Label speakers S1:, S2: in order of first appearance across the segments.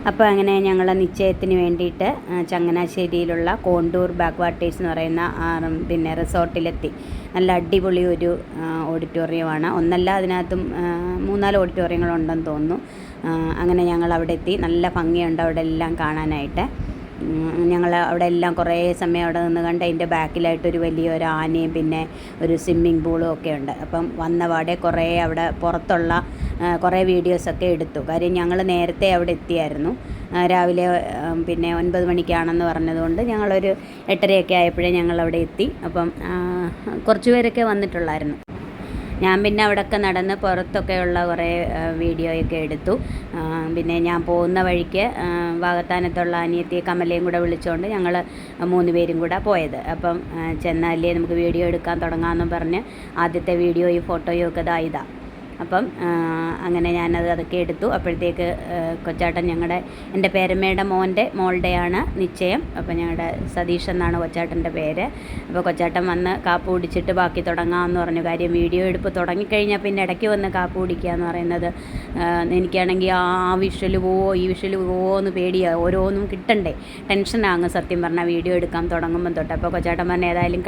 S1: അപ്പോൾ അങ്ങനെ ഞങ്ങൾ നിശ്ചയത്തിന് വേണ്ടിയിട്ട് ചങ്ങനാശ്ശേരിയിലുള്ള കോണ്ടൂർ ബാക്ക് വാട്ടേഴ്സ് എന്ന് പറയുന്ന പിന്നെ റിസോർട്ടിലെത്തി. നല്ല അടിപൊളി ഒരു ഓഡിറ്റോറിയമാണ്. ഒന്നല്ല, അതിനകത്തും 3-4 ഓഡിറ്റോറിയങ്ങളുണ്ടെന്ന് തോന്നുന്നു. അങ്ങനെ ഞങ്ങൾ അവിടെ എത്തി. നല്ല ഭംഗിയുണ്ട് അവിടെ എല്ലാം കാണാനായിട്ട്. ഞങ്ങൾ അവിടെ എല്ലാം കുറേ സമയം അവിടെ നിന്ന് കണ്ട് അതിൻ്റെ ബാക്കിലായിട്ടൊരു വലിയൊരു ആനയും പിന്നെ ഒരു സ്വിമ്മിങ് പൂളും ഒക്കെ ഉണ്ട്. അപ്പം വന്നപാടെ കുറേ അവിടെ പുറത്തുള്ള കുറേ വീഡിയോസൊക്കെ എടുത്തു. കാര്യം ഞങ്ങൾ നേരത്തെ അവിടെ എത്തിയായിരുന്നു. രാവിലെ പിന്നെ 9 മണിക്കാണെന്ന് പറഞ്ഞതുകൊണ്ട് ഞങ്ങളൊരു 8:30 ആയപ്പോഴേ ഞങ്ങളവിടെ എത്തി. അപ്പം കുറച്ച് പേരൊക്കെ വന്നിട്ടുള്ളായിരുന്നു. ഞാൻ പിന്നെ അവിടെയൊക്കെ നടന്ന് പുറത്തൊക്കെയുള്ള കുറേ വീഡിയോയൊക്കെ എടുത്തു. പിന്നെ ഞാൻ പോകുന്ന വഴിക്ക് വാകത്താനത്തുള്ള അനിയത്തി കമലയും കൂടെ വിളിച്ചുകൊണ്ട് ഞങ്ങൾ 3 പേരും കൂടെ പോയത്. അപ്പം ചെന്നാലേ നമുക്ക് വീഡിയോ എടുക്കാൻ തുടങ്ങാമെന്നും പറഞ്ഞ് ആദ്യത്തെ വീഡിയോയും ഫോട്ടോയും ഒക്കെ ഇതാ. അപ്പം അങ്ങനെ അതൊക്കെ എടുത്തു. അപ്പോഴത്തേക്ക് കൊച്ചാട്ടൻ എൻ്റെ പേരമ്മയുടെ മോളുടെയാണ് നിശ്ചയം. അപ്പോൾ ഞങ്ങളുടെ സതീഷ് എന്നാണ് കൊച്ചാട്ടൻ്റെ പേര്. അപ്പോൾ കൊച്ചാട്ടൻ വന്ന് കാപ്പ് കുടിച്ചിട്ട് ബാക്കി തുടങ്ങാമെന്ന് പറഞ്ഞു. കാര്യം വീഡിയോ എടുപ്പ് തുടങ്ങിക്കഴിഞ്ഞാൽ പിന്നെ ഇടയ്ക്ക് വന്ന് കാപ്പ് കുടിക്കുക എന്ന് പറയുന്നത് എനിക്കാണെങ്കിൽ ആ വിഷ്വൽ പോവോ ഈ വിഷ്വൽ പോവോ എന്ന് പേടിയാണ്. ഓരോന്നും കിട്ടണ്ടേ, ടെൻഷനാകും സത്യം പറഞ്ഞാൽ വീഡിയോ എടുക്കാൻ തുടങ്ങുമ്പം തൊട്ട്. അപ്പോൾ കൊച്ചാട്ടൻ പറഞ്ഞ് ഏതായാലും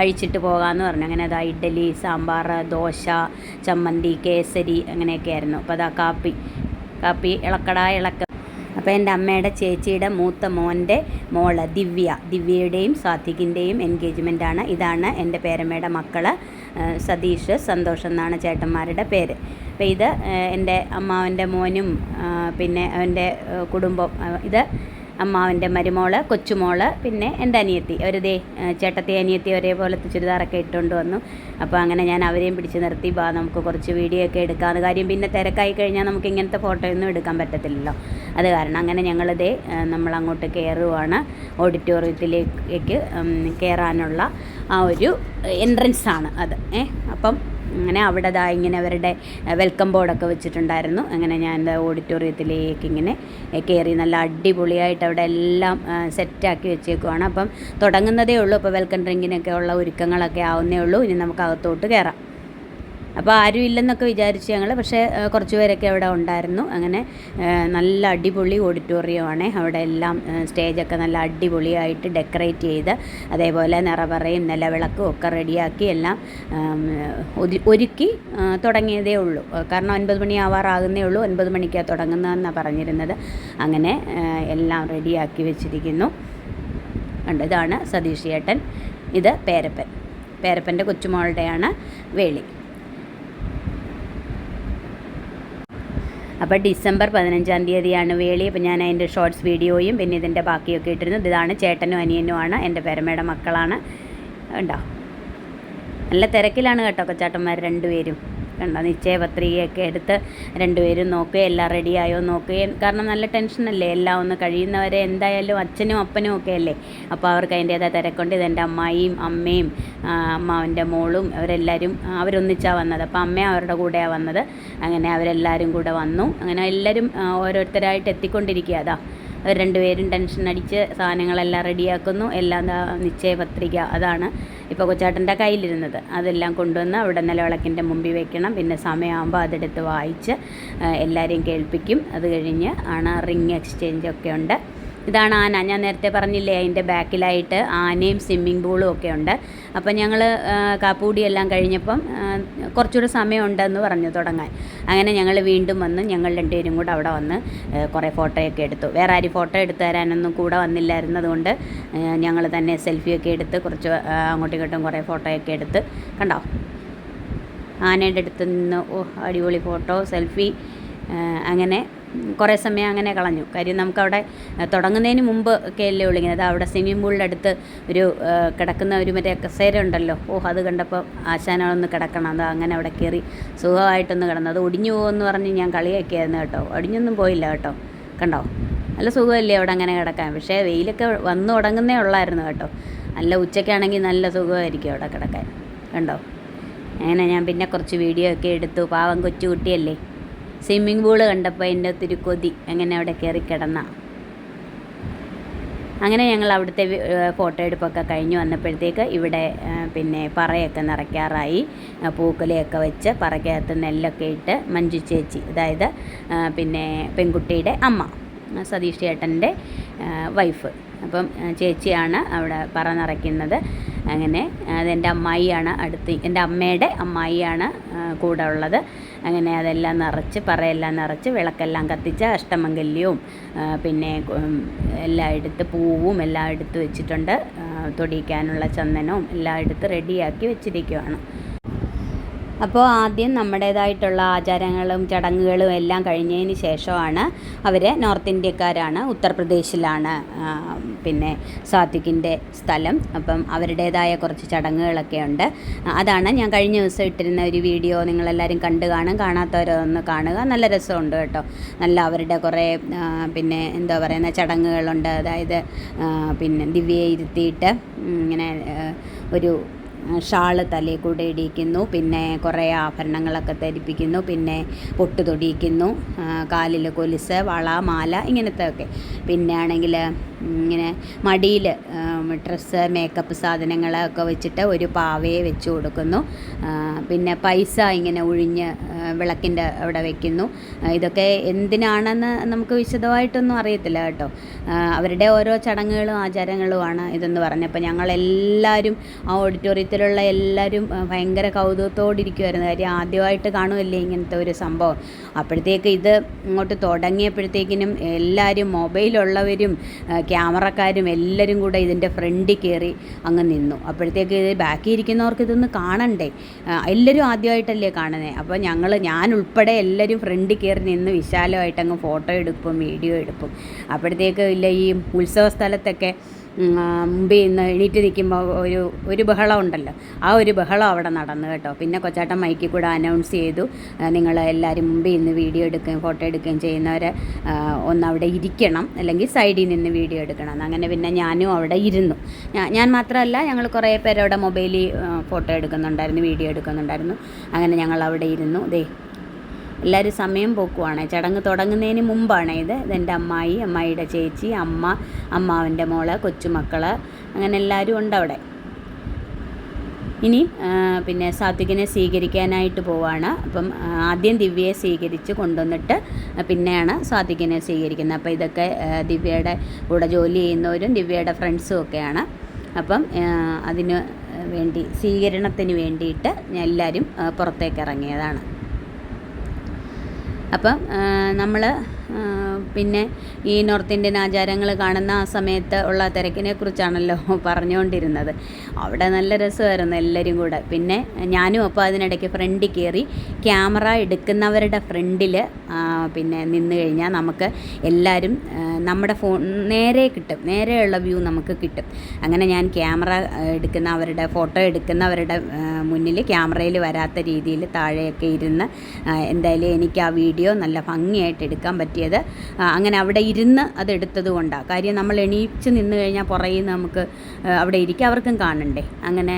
S1: കഴിച്ചിട്ട് പോകാമെന്ന് പറഞ്ഞു. അങ്ങനെ അതാ ഇഡ്ഡലി, സാമ്പാർ, ദോശ, ചമ്മന്തി, കേസരി അങ്ങനെയൊക്കെ ആയിരുന്നു. അപ്പോൾ അതാ കാപ്പി ഇളക്ക. അപ്പോൾ എൻ്റെ അമ്മയുടെ ചേച്ചിയുടെ മൂത്ത മോൻ്റെ മോള് ദിവ്യയുടെയും സാത്വികിൻ്റെയും എൻഗേജ്മെൻറ്റാണ്. ഇതാണ് എൻ്റെ പേരമ്മയുടെ മക്കൾ, സതീഷ്, സന്തോഷ് എന്നാണ് ചേട്ടന്മാരുടെ പേര്. അപ്പോൾ ഇത് എൻ്റെ അമ്മാവൻ്റെ മോനും പിന്നെ അവൻ്റെ കുടുംബം. ഇത് അമ്മാവൻ്റെ മരുമോള്, കൊച്ചുമോള്, പിന്നെ എൻ്റെ അനിയത്തി. അവരിതേ ചേട്ടത്തി അനിയത്തി ഒരേപോലത്തെ ചുരിദാറൊക്കെ ഇട്ടുകൊണ്ട് വന്നു. അപ്പോൾ അങ്ങനെ ഞാൻ അവരെയും പിടിച്ച് നിർത്തി. നമുക്ക് കുറച്ച് വീഡിയോ ഒക്കെ എടുക്കാമെന്ന്. കാര്യം പിന്നെ തിരക്കായി കഴിഞ്ഞാൽ നമുക്ക് ഇങ്ങനത്തെ ഫോട്ടോയൊന്നും എടുക്കാൻ പറ്റത്തില്ലല്ലോ. അത് കാരണം അങ്ങനെ ഞങ്ങളിതേ നമ്മളങ്ങോട്ട് കയറുവാണ്. ഓഡിറ്റോറിയത്തിലേക്ക് കയറാനുള്ള ആ ഒരു എൻട്രൻസാണ് അത്. അപ്പം അങ്ങനെ അവിടെ ഇങ്ങനെ അവരുടെ വെൽക്കം ബോർഡൊക്കെ വെച്ചിട്ടുണ്ടായിരുന്നു. അങ്ങനെ ഞാൻ ഓഡിറ്റോറിയത്തിലേക്ക് ഇങ്ങനെ കയറി. നല്ല അടിപൊളിയായിട്ട് അവിടെ എല്ലാം സെറ്റാക്കി വെച്ചേക്കുവാണ്. അപ്പം തുടങ്ങുന്നതേ ഉള്ളൂ. അപ്പോൾ വെൽക്കം ഡ്രിങ്കിനൊക്കെ ഉള്ള ഒരുക്കങ്ങളൊക്കെ ആവുന്നേ ഉള്ളൂ. ഇനി നമുക്ക് അകത്തോട്ട് കയറാം. അപ്പോൾ ആരും ഇല്ലെന്നൊക്കെ വിചാരിച്ചു ഞങ്ങൾ. പക്ഷേ കുറച്ച് പേരൊക്കെ അവിടെ ഉണ്ടായിരുന്നു. അങ്ങനെ നല്ല അടിപൊളി ഓഡിറ്റോറിയമാണ്. അവിടെ എല്ലാം സ്റ്റേജൊക്കെ നല്ല അടിപൊളിയായിട്ട് ഡെക്കറേറ്റ് ചെയ്ത് അതേപോലെ നിറപറയും നിലവിളക്കും ഒക്കെ റെഡിയാക്കി എല്ലാം ഒരുക്കി തുടങ്ങിയതേ ഉള്ളൂ. കാരണം 9 മണി ആവാറാകുന്നേ ഉള്ളൂ. 9 മണിക്കാണ് തുടങ്ങുന്നതെന്നാണ് പറഞ്ഞിരുന്നത്. അങ്ങനെ എല്ലാം റെഡിയാക്കി വെച്ചിരിക്കുന്നു. കണ്ടോ, ഇതാണ് സതീഷ് ചേട്ടൻ, ഇത് പേരപ്പൻ്റെ കൊച്ചുമോളുടെയാണ് വേളി. അപ്പോൾ ഡിസംബർ 15-ാം തീയതിയാണ് വേളി. അപ്പോൾ ഞാൻ അതിൻ്റെ ഷോർട്സ് വീഡിയോയും പിന്നെ ഇതിൻ്റെ ബാക്കിയൊക്കെ ഇട്ടിരുന്നു. ഇതാണ് ചേട്ടനും അനിയനുമാണ്, എൻ്റെ പേരമ്മയുടെ മക്കളാണ്. ഉണ്ടോ, നല്ല തിരക്കിലാണ് കേട്ടോ കൊച്ചാട്ടന്മാർ 2 പേരും. കണ്ടോ, നിശ്ചയപത്രികയൊക്കെ എടുത്ത് 2 പേരും നോക്കുകയും എല്ലാം റെഡിയായോ നോക്കുകയും. കാരണം നല്ല ടെൻഷനല്ലേ, എല്ലാം ഒന്ന് കഴിയുന്നവരെ. എന്തായാലും അച്ഛനും അപ്പനും ഒക്കെ അല്ലേ, അപ്പോൾ അവർക്ക് അതിൻ്റേതായ തിരക്കുണ്ട്. ഇതെൻ്റെ അമ്മായിയും അമ്മയും അമ്മാവൻ്റെ മോളും അവരെല്ലാവരും അവരൊന്നിച്ചാണ് വന്നത്. അപ്പോൾ അമ്മ അവരുടെ കൂടെയാണ് വന്നത്. അങ്ങനെ അവരെല്ലാവരും കൂടെ വന്നു. അങ്ങനെ എല്ലാവരും ഓരോരുത്തരായിട്ട് എത്തിക്കൊണ്ടിരിക്കുക. അവർ 2 പേരും ടെൻഷൻ അടിച്ച് സാധനങ്ങളെല്ലാം റെഡിയാക്കുന്നു. എല്ലാം നിശ്ചയപത്രിക അതാണ് ഇപ്പോൾ കൊച്ചാട്ടൻ്റെ കയ്യിലിരുന്നത്. അതെല്ലാം കൊണ്ടുവന്ന് അവിടെ നിലവിളക്കിൻ്റെ മുമ്പിൽ വെക്കണം. പിന്നെ സമയമാകുമ്പോൾ അതെടുത്ത് വായിച്ച് എല്ലാവരെയും കേൾപ്പിക്കും. അത് കഴിഞ്ഞ് ആണ് റിങ് എക്സ്ചേഞ്ചൊക്കെ ഉണ്ട്. ഇതാണ് ആന. ഞാൻ നേരത്തെ പറഞ്ഞില്ലേ, അതിൻ്റെ ബാക്കിലായിട്ട് ആനയും സ്വിമ്മിങ് പൂളും ഒക്കെ ഉണ്ട്. അപ്പം ഞങ്ങൾ കാപ്പൂടിയെല്ലാം കഴിഞ്ഞപ്പം കുറച്ചുകൂടെ സമയമുണ്ടെന്ന് പറഞ്ഞു തുടങ്ങാൻ. അങ്ങനെ ഞങ്ങൾ വീണ്ടും വന്ന് ഞങ്ങൾ 2 പേരും കൂടെ അവിടെ വന്ന് കുറേ ഫോട്ടോയൊക്കെ എടുത്തു. വേറെ ആരും ഫോട്ടോ എടുത്തു തരാനൊന്നും കൂടെ വന്നില്ലായിരുന്നതുകൊണ്ട് ഞങ്ങൾ തന്നെ സെൽഫിയൊക്കെ എടുത്ത് കുറച്ച് അങ്ങോട്ടും ഇങ്ങോട്ടും കുറേ ഫോട്ടോയൊക്കെ എടുത്ത്. കണ്ടോ, ആനയുടെ അടുത്ത് നിന്ന് അടിപൊളി ഫോട്ടോ, സെൽഫി. അങ്ങനെ കുറേ സമയം അങ്ങനെ കളഞ്ഞു. കാര്യം നമുക്കവിടെ തുടങ്ങുന്നതിന് മുമ്പ് ഒക്കെ അല്ലേ ഉള്ളൂ ഇങ്ങനെ. അവിടെ സ്വിമ്മിംഗ് പൂളിൻ്റെ അടുത്ത് ഒരു കിടക്കുന്ന ഒരു മറ്റേ കസേര ഉണ്ടല്ലോ. അത് കണ്ടപ്പോൾ ആശാനൊന്ന് കിടക്കണം. അങ്ങനെ അവിടെ കയറി സുഖമായിട്ടൊന്ന് കിടന്നു. അത് ഒടിഞ്ഞു പോകുമെന്ന് പറഞ്ഞ് ഞാൻ കളിയൊക്കെയായിരുന്നു കേട്ടോ. ഒടിഞ്ഞൊന്നും പോയില്ല കേട്ടോ. കണ്ടോ, നല്ല സുഖമല്ലേ അവിടെ അങ്ങനെ കിടക്കാൻ. പക്ഷേ വെയിലൊക്കെ വന്നു തുടങ്ങുന്നേ ഉള്ളായിരുന്നു കേട്ടോ. നല്ല ഉച്ചയ്ക്കാണെങ്കിൽ നല്ല സുഖമായിരിക്കും അവിടെ കിടക്കാൻ. കണ്ടോ, അങ്ങനെ ഞാൻ പിന്നെ കുറച്ച് വീഡിയോ ഒക്കെ എടുത്തു. പാവം കൊച്ചു കുട്ടിയല്ലേ, സ്വിമ്മിംഗ് പൂള് കണ്ടപ്പോൾ എൻ്റെ ഒത്തിരി കൊതി. അങ്ങനെ അവിടെ കയറി കിടന്ന. അങ്ങനെ ഞങ്ങൾ അവിടുത്തെ ഫോട്ടോ എടുപ്പൊക്കെ കഴിഞ്ഞ് വന്നപ്പോഴത്തേക്ക് ഇവിടെ പിന്നെ പറയൊക്കെ നിറയ്ക്കാറായി. പൂക്കുലയൊക്കെ വെച്ച് പറയ്ക്കകത്ത് നെല്ലൊക്കെ ഇട്ട് മഞ്ജു ചേച്ചി, അതായത് പിന്നെ പെൺകുട്ടിയുടെ അമ്മ, സതീഷ് ചേട്ടൻ്റെ വൈഫ്. അപ്പം ചേച്ചിയാണ് അവിടെ പറ നിറയ്ക്കുന്നത്. അങ്ങനെ അതെൻ്റെ അമ്മായിയാണ്, എൻ്റെ അമ്മയുടെ അമ്മായിയാണ് കൂടെ ഉള്ളത്. അങ്ങനെ അതെല്ലാം നിറച്ച്, പറയെല്ലാം നിറച്ച്, വിളക്കെല്ലാം കത്തിച്ച്, അഷ്ടമംഗല്യവും പിന്നെ എല്ലാം എടുത്ത്, പൂവും എല്ലാം എടുത്ത് വെച്ചിട്ടുണ്ട്. തൊടിയിക്കാനുള്ള ചന്ദനവും എല്ലാം എടുത്ത് റെഡിയാക്കി വെച്ചിരിക്കുകയാണ്. അപ്പോൾ ആദ്യം നമ്മുടേതായിട്ടുള്ള ആചാരങ്ങളും ചടങ്ങുകളും എല്ലാം കഴിഞ്ഞതിന് ശേഷമാണ് അവർ, നോർത്ത് ഇന്ത്യക്കാരാണ്, ഉത്തർപ്രദേശിലാണ് പിന്നെ സാത്വിക്കിൻ്റെ സ്ഥലം. അപ്പം അവരുടേതായ കുറച്ച് ചടങ്ങുകളൊക്കെ ഉണ്ട്. അതാണ് ഞാൻ കഴിഞ്ഞ ദിവസം ഇട്ടിരുന്ന ഒരു വീഡിയോ. നിങ്ങളെല്ലാവരും കണ്ടു കാണും, കാണാത്തവരൊന്ന് കാണുക. നല്ല രസമുണ്ട് കേട്ടോ. നല്ല അവരുടെ കുറേ പിന്നെ എന്താ പറയുന്ന ചടങ്ങുകളുണ്ട്. അതായത് പിന്നെ ദിവ്യയെ ഇരുത്തിയിട്ട് ഇങ്ങനെ ഒരു ഷാള് തലയിൽ കൂടെ ഇടിയിക്കുന്നു, പിന്നെ കുറേ ആഭരണങ്ങളൊക്കെ ധരിപ്പിക്കുന്നു, പിന്നെ പൊട്ട് തൊടിയിക്കുന്നു, കാലിൽ കൊലുസ്, വള, മാല, ഇങ്ങനത്തെ ഒക്കെ. പിന്നെ ആണെങ്കിൽ ഇങ്ങനെ മടിയിൽ ഡ്രസ്സ്, മേക്കപ്പ് സാധനങ്ങളൊക്കെ വെച്ചിട്ട് ഒരു പാവയെ വെച്ച് കൊടുക്കുന്നു. പിന്നെ പൈസ ഇങ്ങനെ ഒഴിഞ്ഞ് വിളക്കിൻ്റെ അവിടെ വയ്ക്കുന്നു. ഇതൊക്കെ എന്തിനാണെന്ന് നമുക്ക് വിശദമായിട്ടൊന്നും അറിയത്തില്ല കേട്ടോ. അവരുടെ ഓരോ ചടങ്ങുകളും ആചാരങ്ങളുമാണ് ഇതെന്ന് പറഞ്ഞപ്പോൾ ഞങ്ങളെല്ലാവരും ആ ഓഡിറ്റോറിയത്തിലുള്ള എല്ലാവരും ഭയങ്കര കൗതുകത്തോടിരിക്കുമായിരുന്നു. കാര്യം ആദ്യമായിട്ട് കാണുമല്ലേ ഇങ്ങനത്തെ ഒരു സംഭവം. അപ്പോഴത്തേക്ക് ഇത് ഇങ്ങോട്ട് തുടങ്ങിയപ്പോഴത്തേക്കിനും എല്ലാവരും, മൊബൈലുള്ളവരും ക്യാമറക്കാരും എല്ലാവരും കൂടെ ഇതിൻ്റെ ഫ്രണ്ടിൽ കയറി അങ്ങ് നിന്നു. അപ്പോഴത്തേക്ക് ബാക്കി ഇരിക്കുന്നവർക്ക് ഇതൊന്ന് കാണണ്ടേ, എല്ലാവരും ആദ്യമായിട്ടല്ലേ കാണുന്നത്. അപ്പോൾ ഞാൻ ഉൾപ്പെടെ എല്ലാവരും ഫ്രണ്ടിൽ കയറി നിന്ന് വിശാലമായിട്ട് അങ്ങ് ഫോട്ടോ എടുപ്പും വീഡിയോ എടുപ്പും. അപ്പോഴത്തേക്ക് ഇല്ല ഈ ഉത്സവ സ്ഥലത്തൊക്കെ മുമ്പിൽ നിന്ന് എണീറ്റ് നിൽക്കുമ്പോൾ ഒരു ബഹളം ഉണ്ടല്ലോ, ആ ഒരു ബഹളം അവിടെ നടന്നു കേട്ടോ. പിന്നെ കൊച്ചാട്ടൻ മൈക്കിൽ കൂടെ അനൗൺസ് ചെയ്തു, നിങ്ങൾ എല്ലാവരും മുമ്പിൽ നിന്ന് വീഡിയോ എടുക്കുകയും ഫോട്ടോ എടുക്കുകയും ചെയ്യുന്നവർ ഒന്നവിടെ ഇരിക്കണം, അല്ലെങ്കിൽ സൈഡിൽ നിന്ന് വീഡിയോ എടുക്കണം. അങ്ങനെ പിന്നെ ഞാനും അവിടെ ഇരുന്നു. ഞാൻ മാത്രമല്ല, ഞങ്ങൾ കുറേ പേര് അവിടെ മൊബൈലിൽ ഫോട്ടോ എടുക്കുന്നുണ്ടായിരുന്നു, വീഡിയോ എടുക്കുന്നുണ്ടായിരുന്നു. അങ്ങനെ ഞങ്ങൾ അവിടെ ഇരുന്നു. എല്ലാവരും സമയം പോക്കുവാണ്. ചടങ്ങ് തുടങ്ങുന്നതിന് മുമ്പാണ് ഇതെൻ്റെ അമ്മായി, അമ്മായിയുടെ ചേച്ചി, അമ്മ, അമ്മാവൻ്റെ മോള്, കൊച്ചുമക്കൾ, അങ്ങനെ എല്ലാവരും ഉണ്ട് അവിടെ. ഇനി പിന്നെ സാത്വികിനെ സ്വീകരിക്കാനായിട്ട് പോവാണ്. അപ്പം ആദ്യം ദിവ്യയെ സ്വീകരിച്ച് കൊണ്ടുവന്നിട്ട് പിന്നെയാണ് സാത്വികിനെ സ്വീകരിക്കുന്നത്. അപ്പോൾ ഇതൊക്കെ ദിവ്യയുടെ കൂടെ ജോലി ചെയ്യുന്നവരും ദിവ്യയുടെ ഫ്രണ്ട്സും ഒക്കെയാണ്. അപ്പം അതിന് വേണ്ടി, സ്വീകരണത്തിന് വേണ്ടിയിട്ട് എല്ലാവരും പുറത്തേക്ക് ഇറങ്ങിയതാണ്. അപ്പം നമ്മൾ പിന്നെ ഈ നോർത്ത് ഇന്ത്യൻ ആചാരങ്ങൾ കാണുന്ന ആ സമയത്ത് ഉള്ള തിരക്കിനെ കുറിച്ചാണല്ലോ പറഞ്ഞുകൊണ്ടിരുന്നത്. അവിടെ നല്ല രസമായിരുന്നു എല്ലാവരും കൂടെ. പിന്നെ ഞാനും അപ്പോൾ അതിനിടയ്ക്ക് ഫ്രണ്ടിൽ കയറി ക്യാമറ എടുക്കുന്നവരുടെ ഫ്രണ്ടിൽ പിന്നെ നിന്ന് കഴിഞ്ഞാൽ നമുക്ക് എല്ലാവരും നമ്മുടെ ഫോൺ നേരെ കിട്ടും, നേരെയുള്ള വ്യൂ നമുക്ക് കിട്ടും. അങ്ങനെ ഞാൻ ക്യാമറ എടുക്കുന്നവരുടെ, ഫോട്ടോ എടുക്കുന്നവരുടെ മുന്നിൽ ക്യാമറയിൽ വരാത്ത രീതിയിൽ താഴെയൊക്കെ ഇരുന്ന് എന്തായാലും എനിക്ക് ആ വീഡിയോ നല്ല ഭംഗിയായിട്ട് എടുക്കാൻ പറ്റിയത് അങ്ങനെ അവിടെ ഇരുന്ന് അതെടുത്തത് കൊണ്ടാണ്. കാര്യം നമ്മൾ എണീച്ച് നിന്ന് കഴിഞ്ഞാൽ പുറകിൽ നമുക്ക് അവിടെ ഇരിക്കുക, അവർക്കും കാണണ്ടേ, അങ്ങനെ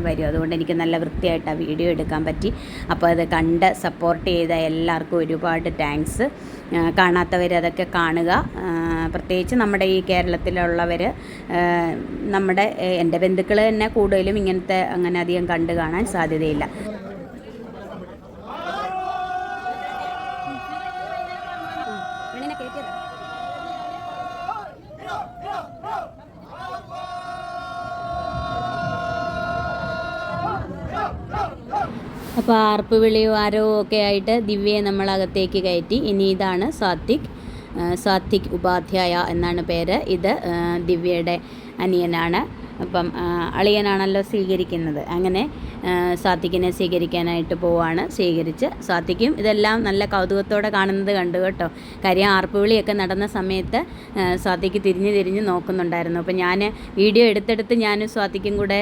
S1: വരും. അതുകൊണ്ട് എനിക്ക് നല്ല വൃത്തിയായിട്ട് ആ വീഡിയോ എടുക്കാൻ പറ്റി. അപ്പോൾ അത് കണ്ട് സപ്പോർട്ട് ചെയ്ത എല്ലാവർക്കും ഒരുപാട് താങ്ക്സ്. കാണാത്തവരതൊക്കെ കാണുക. പ്രത്യേകിച്ച് നമ്മുടെ ഈ കേരളത്തിലുള്ളവർ, എൻ്റെ ബന്ധുക്കൾ തന്നെ കൂടുതലും ഇങ്ങനത്തെ അങ്ങനെ അധികം കണ്ടു കാണാൻ സാധ്യതയില്ല. അപ്പോൾ ആർപ്പ് വിളിയോ ആരവോ ഒക്കെ ആയിട്ട് ദിവ്യയെ നമ്മളകത്തേക്ക് കയറ്റി. ഇനി ഇതാണ് സാത്വിക് ഉപാധ്യായ എന്നാണ് പേര്. ഇത് ദിവ്യയുടെ അനിയനാണ്. അപ്പം അളിയനാണല്ലോ സ്വീകരിക്കുന്നത്. അങ്ങനെ സാത്വികിനെ സ്വീകരിക്കാനായിട്ട് പോവാണ്. സ്വീകരിച്ച് സാത്വിക്കും ഇതെല്ലാം നല്ല കൗതുകത്തോടെ കാണുന്നത് കണ്ടു കേട്ടോ. കാര്യം ആർപ്പുവിളിയൊക്കെ നടന്ന സമയത്ത് സാത്വിക്ക് തിരിഞ്ഞ് നോക്കുന്നുണ്ടായിരുന്നു. അപ്പം ഞാൻ വീഡിയോ എടുത്തെടുത്ത് ഞാനും സ്വാതിക്കും കൂടെ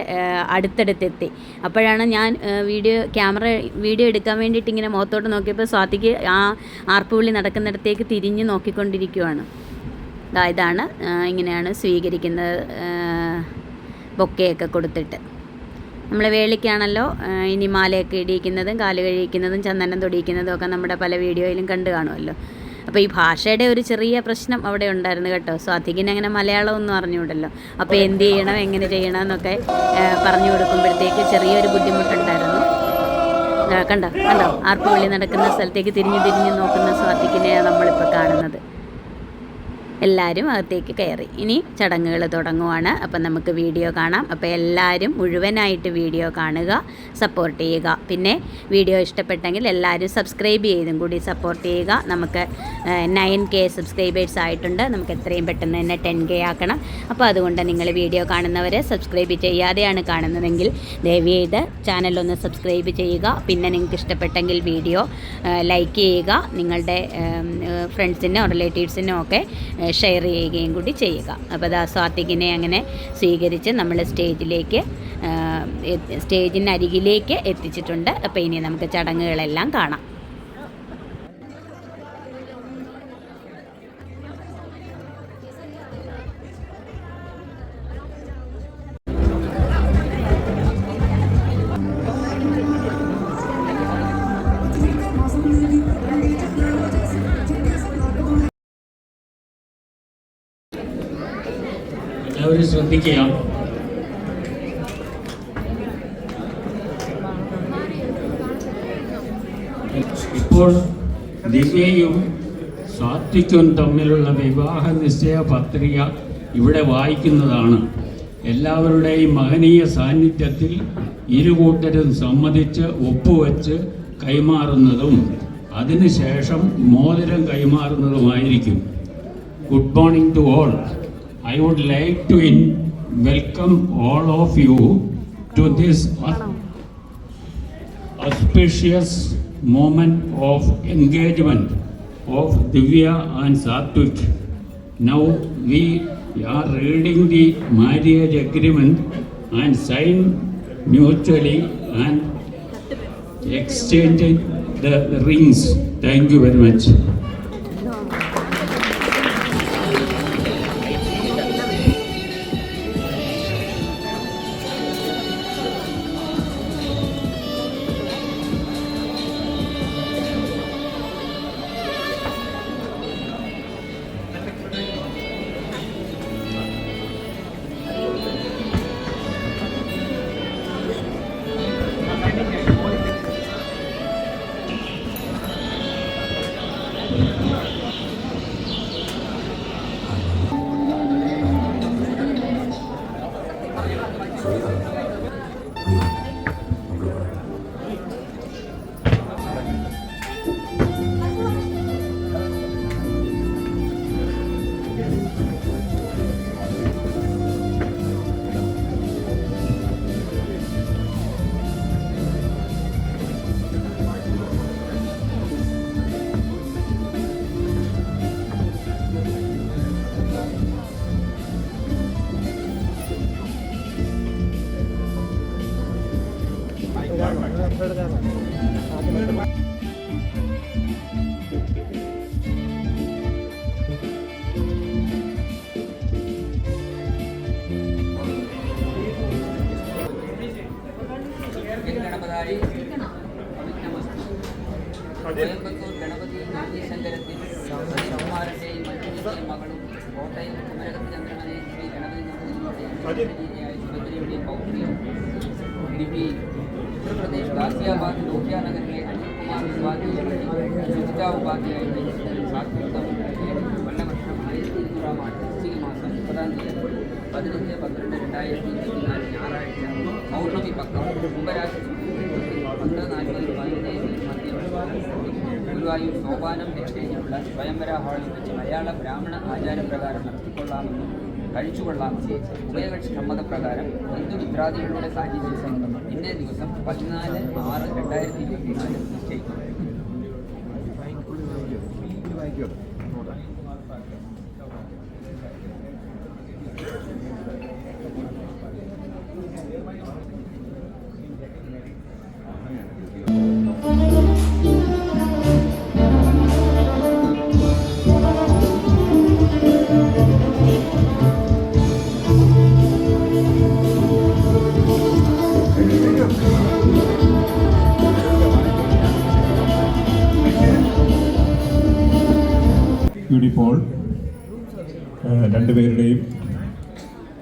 S1: അടുത്തെത്തി. അപ്പോഴാണ് ഞാൻ വീഡിയോ എടുക്കാൻ വേണ്ടിയിട്ട് ഇങ്ങനെ മുഖത്തോട്ട് നോക്കിയപ്പോൾ സ്വാതിക്ക് ആ ആർപ്പുവിളി നടക്കുന്നിടത്തേക്ക് തിരിഞ്ഞ് നോക്കിക്കൊണ്ടിരിക്കുവാണ്. ഇതാണ് ഇങ്ങനെയാണ് സ്വീകരിക്കുന്നത്, ബൊക്കെയൊക്കെ കൊടുത്തിട്ട്. നമ്മൾ വേളിക്കാണല്ലോ ഇനി മാലയൊക്കെ ഇടിയിക്കുന്നതും കാല് കഴിക്കുന്നതും ചന്ദനം തൊടിയിക്കുന്നതും ഒക്കെ നമ്മുടെ പല വീഡിയോയിലും കണ്ടു കാണുമല്ലോ. അപ്പോൾ ഈ ഭാഷയുടെ ഒരു ചെറിയ പ്രശ്നം അവിടെ ഉണ്ടായിരുന്നു കേട്ടോ. സ്വാതികിന് അങ്ങനെ മലയാളം ഒന്നും അറിഞ്ഞുകൂടല്ലോ. അപ്പോൾ എന്ത് ചെയ്യണം, എങ്ങനെ ചെയ്യണം എന്നൊക്കെ പറഞ്ഞു കൊടുക്കുമ്പോഴത്തേക്ക് ചെറിയൊരു ബുദ്ധിമുട്ടുണ്ടായിരുന്നു. കണ്ടോ ആർപ്പുവിളി നടക്കുന്ന സ്ഥലത്തേക്ക് തിരിഞ്ഞ് നോക്കുന്ന സ്വാതികിനെയാണ് നമ്മളിപ്പോൾ കാണുന്നത്. എല്ലാവരും അകത്തേക്ക് കയറി. ഇനി ചടങ്ങുകൾ തുടങ്ങുവാണ്. അപ്പം നമുക്ക് വീഡിയോ കാണാം. അപ്പോൾ എല്ലാവരും മുഴുവനായിട്ട് വീഡിയോ കാണുക, സപ്പോർട്ട് ചെയ്യുക. പിന്നെ വീഡിയോ ഇഷ്ടപ്പെട്ടെങ്കിൽ എല്ലാവരും സബ്സ്ക്രൈബ് ചെയ്തും കൂടി സപ്പോർട്ട് ചെയ്യുക. നമുക്ക് 9K സബ്സ്ക്രൈബേഴ്സ് ആയിട്ടുണ്ട്. നമുക്ക് എത്രയും പെട്ടെന്ന് തന്നെ 10K ആക്കണം. അപ്പോൾ അതുകൊണ്ട് നിങ്ങൾ വീഡിയോ കാണുന്നവർ സബ്സ്ക്രൈബ് ചെയ്യാതെയാണ് കാണുന്നതെങ്കിൽ ദയവ് ചെയ്ത് ചാനലൊന്ന് സബ്സ്ക്രൈബ് ചെയ്യുക. പിന്നെ നിങ്ങൾക്ക് ഇഷ്ടപ്പെട്ടെങ്കിൽ വീഡിയോ ലൈക്ക് ചെയ്യുക. നിങ്ങളുടെ ഫ്രണ്ട്സിനോ റിലേറ്റീവ്സിനോ ഒക്കെ ഷെയർ ചെയ്യുകയും കൂടി ചെയ്യുക. അപ്പോൾ സ്വാതികിനെ അങ്ങനെ സ്വീകരിച്ച് നമ്മൾ സ്റ്റേജിനരികിലേക്ക് എത്തിച്ചിട്ടുണ്ട്. അപ്പോൾ ഇനി നമുക്ക് ചടങ്ങുകളെല്ലാം കാണാം.
S2: എല്ലാവരും ശ്രദ്ധിക്കുക. ഇപ്പോൾ ദിവ്യയും സാത്വിക്കും തമ്മിലുള്ള വിവാഹ നിശ്ചയ പത്രിക ഇവിടെ വായിക്കുന്നതാണ്. എല്ലാവരുടെയും മഹനീയ സാന്നിധ്യത്തിൽ ഇരുകൂട്ടരും സമ്മതിച്ച് ഒപ്പുവെച്ച് കൈമാറുന്നതും അതിനുശേഷം മോതിരം കൈമാറുന്നതുമായിരിക്കും. Good morning to all. I would like to welcome all of you to this auspicious moment of engagement of Divya and Satvik. Now we are reading the marriage agreement and sign mutually and exchanging the rings. Thank you very much.
S3: Coimbatore Ganapathy ശങ്കരത്തിൽ ശ്രീകുമാരൻ്റെയും മഞ്ജുവിൻ്റെയും മകളും കോട്ടയം കുമരകത്ത് ചന്ദ്രമനെ ശ്രീ ഗണപതി നമ്പൂതിരിയുടെയായ സുഭദ്രയുടെയും പൗത്രിയും ലിപി ഉത്തർപ്രദേശ് ഗാസിയാബാദ് ലോഹിയ നഗറിലെ അനിൽകുമാർ സുജിത ഉപാധ്യായുടെ സാത്വികം കൊല്ലവർഷം 1200 വൃശ്ചിക മാസം 30 തീയതി 15-12-2024 ഞായറാഴ്ച പൗർണമി പക്കം കുംഭരാശി 10:40 ഗുരുവായൂർ സോപാനം എക്സ്ചേഞ്ചിലുള്ള സ്വയംവര ഹാളിൽ വെച്ച് മലയാള ബ്രാഹ്മണ ആചാരപ്രകാരം നടത്തിക്കൊള്ളാമെന്നും കഴിച്ചുകൊള്ളാമെന്നും ഉഭയകക്ഷി സമ്മതപ്രകാരം ഹിന്ദുമിത്രാദികളുടെ സാന്നിധ്യം ഇന്നേ ദിവസം 14/6/2024 നിശ്ചയിക്കും.
S4: ഇപ്പോൾ രണ്ടുപേരുടെയും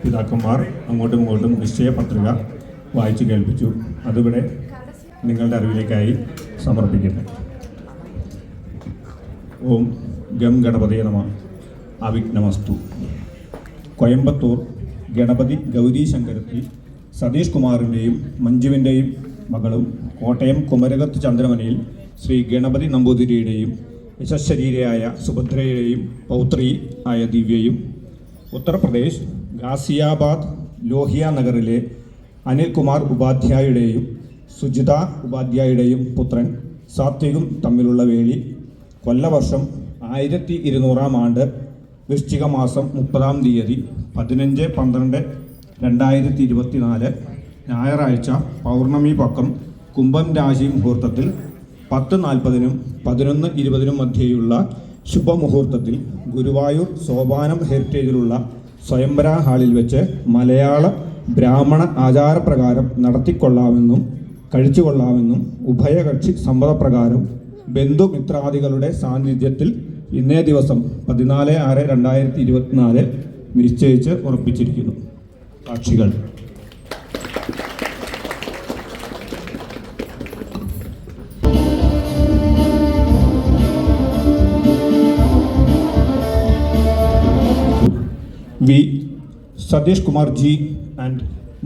S4: പിതാക്കന്മാർ അങ്ങോട്ടും ഇങ്ങോട്ടും നിശ്ചയ പത്രിക വായിച്ചു കേൾപ്പിച്ചു. അതിവിടെ നിങ്ങളുടെ അറിവിലേക്കായി സമർപ്പിക്കുന്നു. ഓം ഗം ഗണപതയെ നമഃ. അവിഘ്നമസ്തു. കോയമ്പത്തൂർ ഗണപതി ഗൗരി ശങ്കരത്തിൽ സതീഷ് കുമാറിൻ്റെയും മഞ്ജുവിൻ്റെയും മകളും കോട്ടയം കുമരകത്ത് ചന്ദ്രമനയിൽ ശ്രീ ഗണപതി നമ്പൂതിരിയുടെയും യശശരീരയായ സുഭദ്രയുടെയും പൗത്രി ആയ ദിവ്യയും ഉത്തർപ്രദേശ് ഗാസിയാബാദ് ലോഹിയ നഗറിലെ അനിൽകുമാർ ഉപാധ്യായുടെയും സുജിത ഉപാധ്യായുടെയും പുത്രൻ സാത്വികും തമ്മിലുള്ള വേളി കൊല്ലവർഷം 1200 ആണ്ട് വൃശ്ചിക മാസം 30 തീയതി 15/12/2024 ഞായറാഴ്ച പൗർണമി പക്കം കുംഭം രാശി മുഹൂർത്തത്തിൽ 10:40 11:20 മധ്യേയുള്ള ശുഭമുഹൂർത്തത്തിൽ ഗുരുവായൂർ സോപാനം ഹെറിറ്റേജിലുള്ള സ്വയംവര ഹാളിൽ വെച്ച് മലയാള ബ്രാഹ്മണ ആചാരപ്രകാരം നടത്തിക്കൊള്ളാമെന്നും കഴിച്ചുകൊള്ളാമെന്നും ഉഭയകക്ഷി സമ്മതപ്രകാരം ബന്ധുമിത്രാദികളുടെ സാന്നിധ്യത്തിൽ ഇന്നേ ദിവസം 14/6/2024 നിശ്ചയിച്ച് ഉറപ്പിച്ചിരിക്കുന്നു. സാക്ഷികൾ V. Satish Kumar G and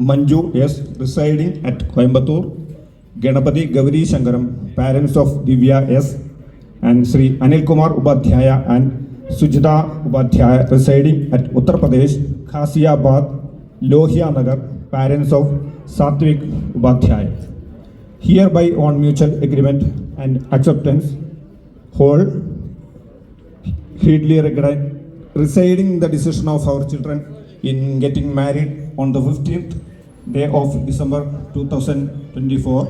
S4: Manju S residing at Coimbatore, Ganapati Gauri Shankaram, parents of Divya S, and Sri Anil Kumar Upadhyaya and Sujita Upadhyaya residing at Uttar Pradesh, Ghaziabad, Lohia Nagar, parents of Satvik Upadhyaya. Hereby on mutual agreement and acceptance, wholeheartedly regret residing the decision of our children in getting married on the 15th day of December 2024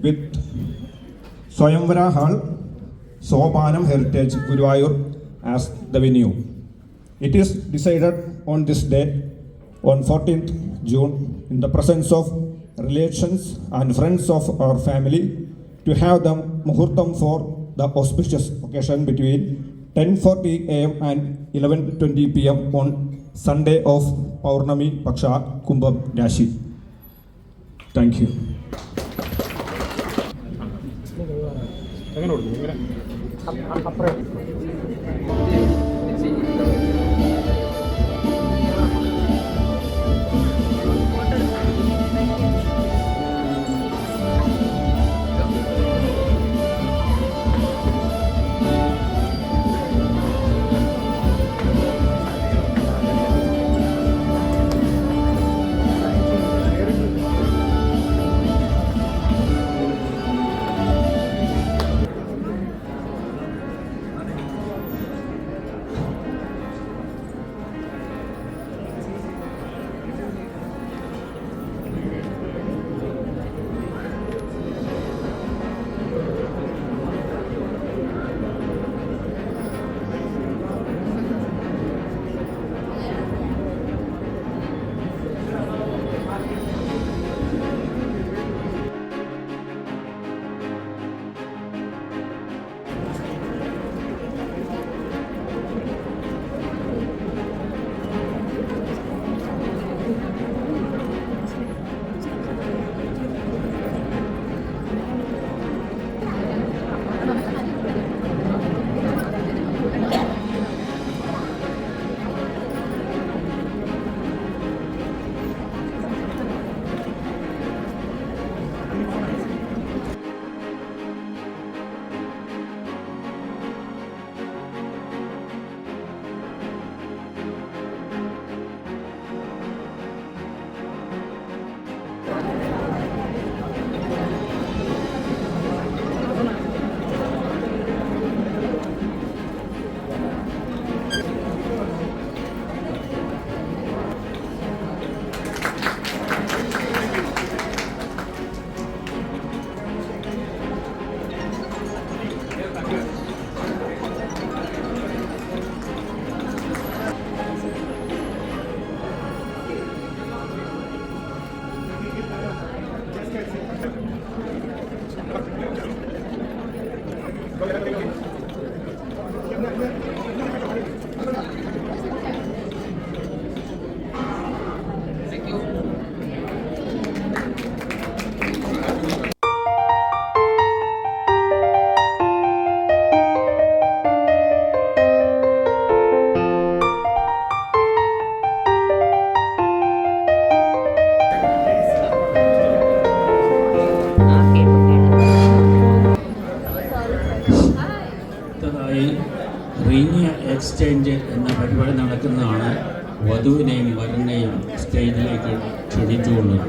S4: with Swayamvara Hall, Sopanam Heritage, Guruvayur as the venue. It is decided on this day, on 14th June, in the presence of relations and friends of our family, to have the muhurtam for the auspicious occasion between 10:40 a.m. and 11:20 p.m. on Sunday of Paurnami Paksha Kumbham Rashi. Thank you.
S2: Exchange എന്ന പരിപാടി നടക്കുന്നതാണ്. വധുവിനെയും വരനെയും സ്റ്റേജിലേക്ക് ക്ഷണിച്ചുകൊള്ളുന്നു.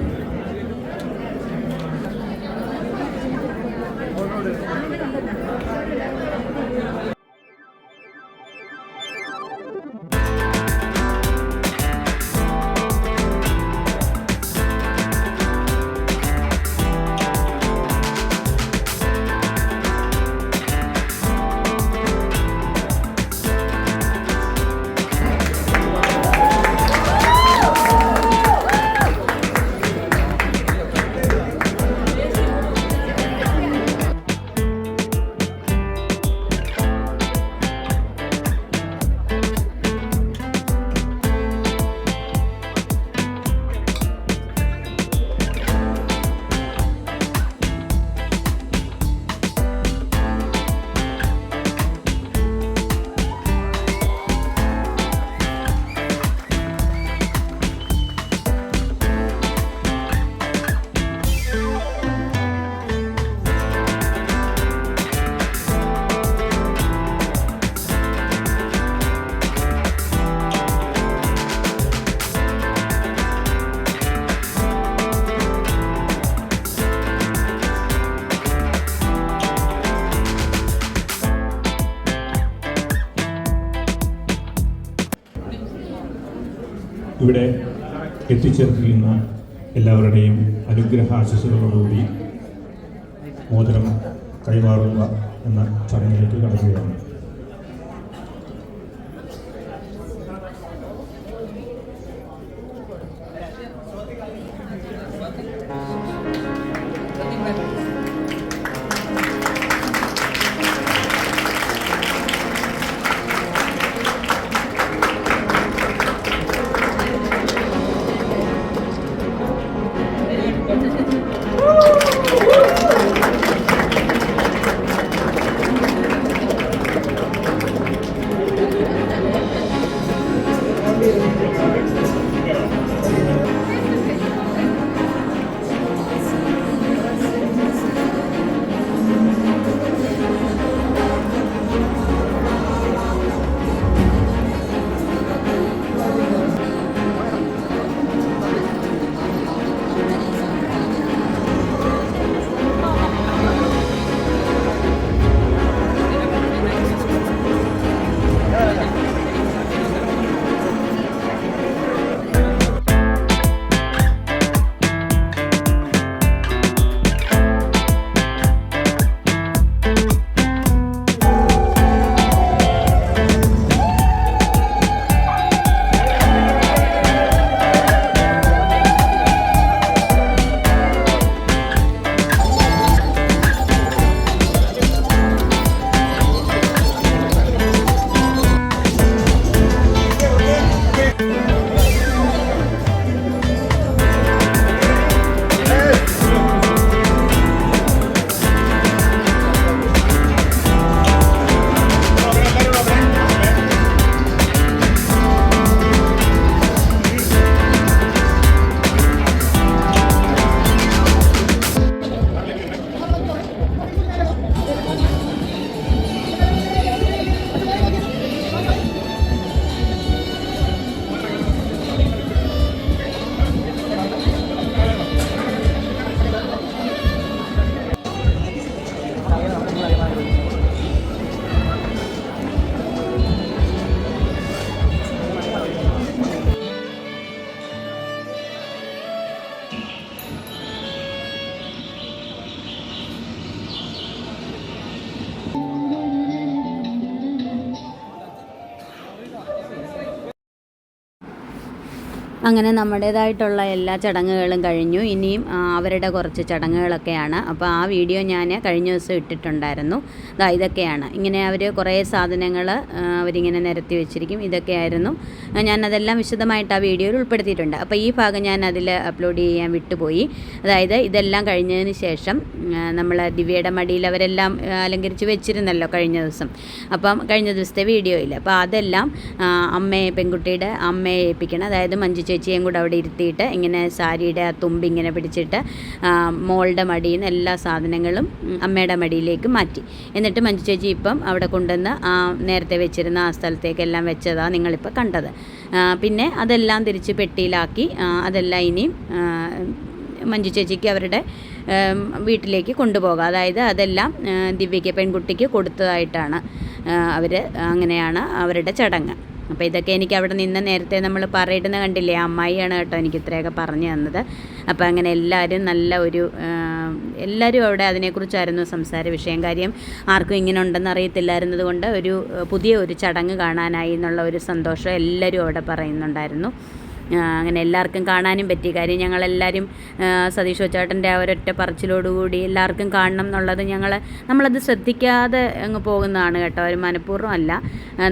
S4: ഇവിടെ എത്തിച്ചേർന്നിരിക്കുന്ന എല്ലാവരുടെയും അനുഗ്രഹാശിസുകളോടുകൂടി മോതിരം കൈമാറുക എന്ന ചടങ്ങിലേക്ക് കടക്കുകയാണ്.
S1: അങ്ങനെ നമ്മുടേതായിട്ടുള്ള എല്ലാ ചടങ്ങുകളും കഴിഞ്ഞു. ഇനിയും അവരുടെ കുറച്ച് ചടങ്ങുകളൊക്കെയാണ്. അപ്പോൾ ആ വീഡിയോ ഞാൻ കഴിഞ്ഞ ദിവസം ഇട്ടിട്ടുണ്ടായിരുന്നു. ഇതൊക്കെയാണ്. ഇങ്ങനെ അവർ കുറേ സാധനങ്ങൾ അവരിങ്ങനെ നിരത്തി വെച്ചിരിക്കും. ഇതൊക്കെയായിരുന്നു. ഞാനതെല്ലാം വിശദമായിട്ട് ആ വീഡിയോയിൽ ഉൾപ്പെടുത്തിയിട്ടുണ്ട്. അപ്പോൾ ഈ ഭാഗം ഞാൻ അതിൽ അപ്ലോഡ് ചെയ്യാൻ വിട്ടുപോയി. അതായത് ഇതെല്ലാം കഴിഞ്ഞതിന് ശേഷം നമ്മൾ ദിവ്യയുടെ മടിയിൽ അവരെല്ലാം അലങ്കരിച്ച് വെച്ചിരുന്നല്ലോ കഴിഞ്ഞ ദിവസം. അപ്പം കഴിഞ്ഞ ദിവസത്തെ വീഡിയോയിൽ അപ്പോൾ അതെല്ലാം പെൺകുട്ടിയുടെ അമ്മയെ ഏൽപ്പിക്കണം. അതായത് മഞ്ജു ചേച്ചിയും കൂടെ അവിടെ ഇരുത്തിയിട്ട് ഇങ്ങനെ സാരിയുടെ ആ തുമ്പ് ഇങ്ങനെ പിടിച്ചിട്ട് മോളുടെ മടിയിൽ നിന്ന് എല്ലാ സാധനങ്ങളും അമ്മയുടെ മടിയിലേക്ക് മാറ്റി. എന്നിട്ട് മഞ്ജു ചേച്ചി ഇപ്പം അവിടെ കൊണ്ടുവന്ന് നേരത്തെ വെച്ചിരുന്ന ആ സ്ഥലത്തേക്കെല്ലാം വെച്ചതാണ് നിങ്ങളിപ്പോൾ കണ്ടത്. പിന്നെ അതെല്ലാം തിരിച്ച് പെട്ടിയിലാക്കി അതെല്ലാം ഇനിയും മഞ്ജു ചേച്ചിക്ക് അവരുടെ വീട്ടിലേക്ക് കൊണ്ടുപോകാം. അതായത് അതെല്ലാം ദിവ്യയ്ക്ക് പെൺകുട്ടിക്ക് കൊടുത്തതായിട്ടാണ് അങ്ങനെയാണ് അവരുടെ ചടങ്ങ്. അപ്പോൾ ഇതൊക്കെ എനിക്ക് അവിടെ നിന്ന് നേരത്തെ നമ്മൾ പറയിടുന്ന കണ്ടില്ലേ, അമ്മായിയാണ് കേട്ടോ എനിക്ക് ഇത്രയൊക്കെ പറഞ്ഞു തന്നത്. അപ്പോൾ അങ്ങനെ എല്ലാവരും അവിടെ അതിനെക്കുറിച്ചായിരുന്നു സംസാര വിഷയം. കാര്യം ആർക്കും ഇങ്ങനെ ഉണ്ടെന്ന് അറിയത്തില്ലായിരുന്നത് കൊണ്ട് പുതിയ ഒരു ചടങ്ങ് കാണാനായി എന്നുള്ള ഒരു സന്തോഷം എല്ലാവരും അവിടെ പറയുന്നുണ്ടായിരുന്നു. അങ്ങനെ എല്ലാവർക്കും കാണാനും പറ്റി. കാര്യം ഞങ്ങളെല്ലാവരും സതീഷ് കൊച്ചാട്ടൻ്റെ ആ ഒരൊറ്റ പറച്ചിലോടുകൂടി എല്ലാവർക്കും കാണണം എന്നുള്ളത് നമ്മളത് ശ്രദ്ധിക്കാതെ അങ്ങ് പോകുന്നതാണ് കേട്ടോ. ഒരു മനഃപൂർവ്വം അല്ല.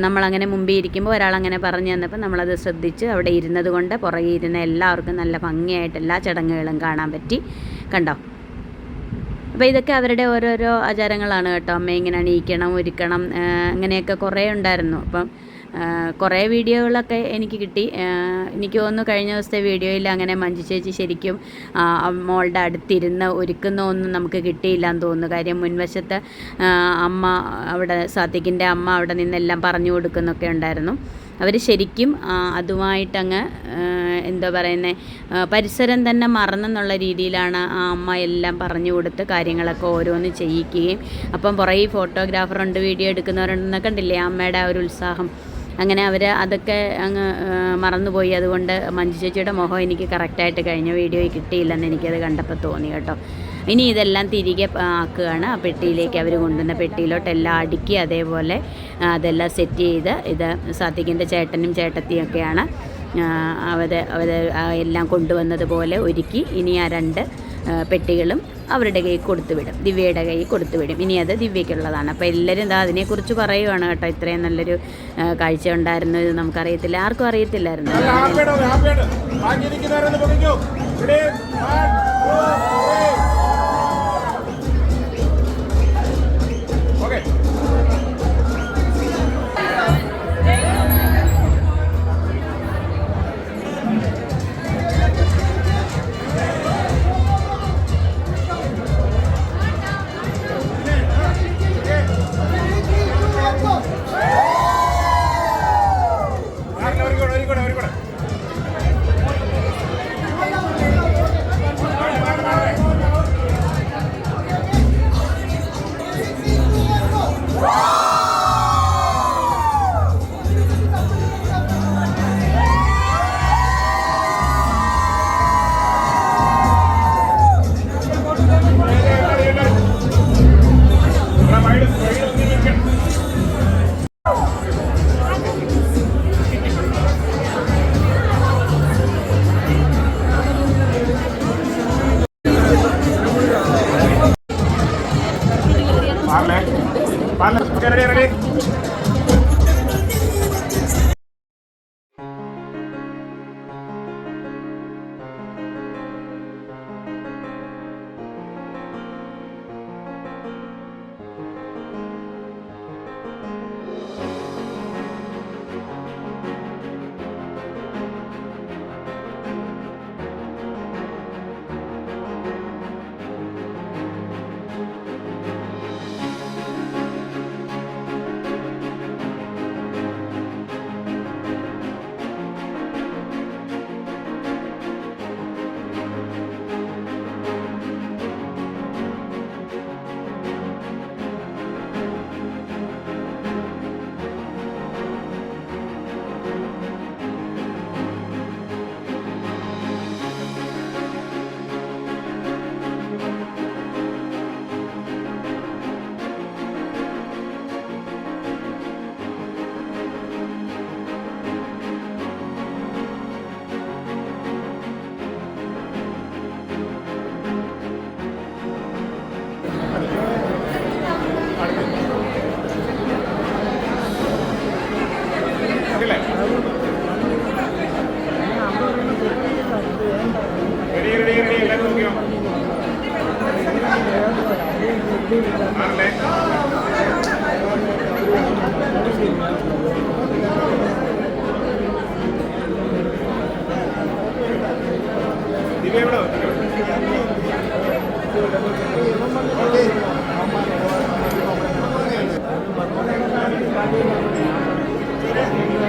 S1: നമ്മളങ്ങനെ മുമ്പിൽ ഇരിക്കുമ്പോൾ ഒരാളങ്ങനെ പറഞ്ഞു തന്നപ്പോൾ നമ്മളത് ശ്രദ്ധിച്ച് അവിടെ ഇരുന്നത് കൊണ്ട് പുറകെ ഇരുന്ന എല്ലാവർക്കും നല്ല ഭംഗിയായിട്ട് എല്ലാ ചടങ്ങുകളും കാണാൻ പറ്റി. കണ്ടോ? അപ്പോൾ ഇതൊക്കെ അവരുടെ ഓരോരോ ആചാരങ്ങളാണ് കേട്ടോ. അമ്മ ഇങ്ങനെ അണിയിക്കണം, ഒരുക്കണം, അങ്ങനെയൊക്കെ കുറേ ഉണ്ടായിരുന്നു. അപ്പം കുറേ വീഡിയോകളൊക്കെ എനിക്ക് കിട്ടി. എനിക്ക് തോന്നുന്നു കഴിഞ്ഞ ദിവസത്തെ വീഡിയോയിൽ അങ്ങനെ മഞ്ജു ചേച്ചി ശരിക്കും മോളുടെ അടുത്തിരുന്ന് ഒരുക്കുന്ന ഒന്നും നമുക്ക് കിട്ടിയില്ലെന്ന് തോന്നുന്നു. കാര്യം മുൻവശത്ത് അമ്മ അവിടെ സാത്വികിൻ്റെ അമ്മ അവിടെ നിന്നെല്ലാം പറഞ്ഞു കൊടുക്കുന്നൊക്കെ ഉണ്ടായിരുന്നു. അവർ ശരിക്കും അതുമായിട്ടങ്ങ് എന്താ പറയുന്നത്, പരിസരം തന്നെ മറന്നെന്നുള്ള രീതിയിലാണ് ആ അമ്മ എല്ലാം പറഞ്ഞു കൊടുത്ത് കാര്യങ്ങളൊക്കെ ഓരോന്ന് ചെയ്യിക്കുകയും. അപ്പം പുറകെ ഫോട്ടോഗ്രാഫറുണ്ട്, വീഡിയോ എടുക്കുന്നവരുണ്ടെന്ന് കണ്ടില്ലേ അമ്മയുടെ ആ ഒരു ഉത്സാഹം. അങ്ങനെ അവർ അതൊക്കെ അങ്ങ് മറന്നുപോയി. അതുകൊണ്ട് മഞ്ജു ചേച്ചിയുടെ മുഖം എനിക്ക് കറക്റ്റായിട്ട് കഴിഞ്ഞ വീഡിയോയിൽ കിട്ടിയില്ലെന്ന് എനിക്കത് കണ്ടപ്പോൾ തോന്നി കേട്ടോ. ഇനി ഇതെല്ലാം തിരികെ ആക്കുകയാണ്. ആ പെട്ടിയിലേക്ക് അവർ കൊണ്ടുവന്ന പെട്ടിയിലോട്ട് എല്ലാം അടുക്കി അതേപോലെ അതെല്ലാം സെറ്റ് ചെയ്ത്, ഇത് സാത്വികിൻ്റെ ചേട്ടനും ചേട്ടത്തിയൊക്കെയാണ് അവർ എല്ലാം കൊണ്ടുവന്നതുപോലെ ഒരുക്കി ഇനി ആ 2 പെട്ടികളും അവരുടെ കയ്യിൽ കൊടുത്തുവിടും, ദിവ്യയുടെ കയ്യിൽ കൊടുത്തുവിടും. ഇനി അത് ദിവ്യയ്ക്കുള്ളതാണ്. അപ്പോൾ എല്ലാവരും അതിനെക്കുറിച്ച് പറയുവാണ് കേട്ടോ. ഇത്രയും നല്ലൊരു കാഴ്ച ഉണ്ടായിരുന്നു, ഇത് നമുക്കറിയത്തില്ല, ആർക്കും അറിയത്തില്ലായിരുന്നു.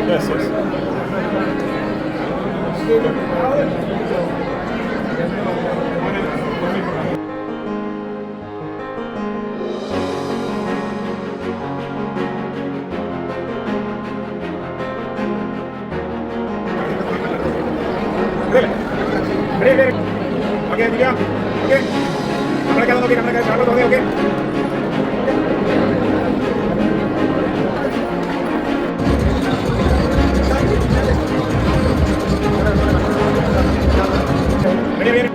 S5: Yes, yes. Okay, Divya. Okay. Kamera shot okay. Ready.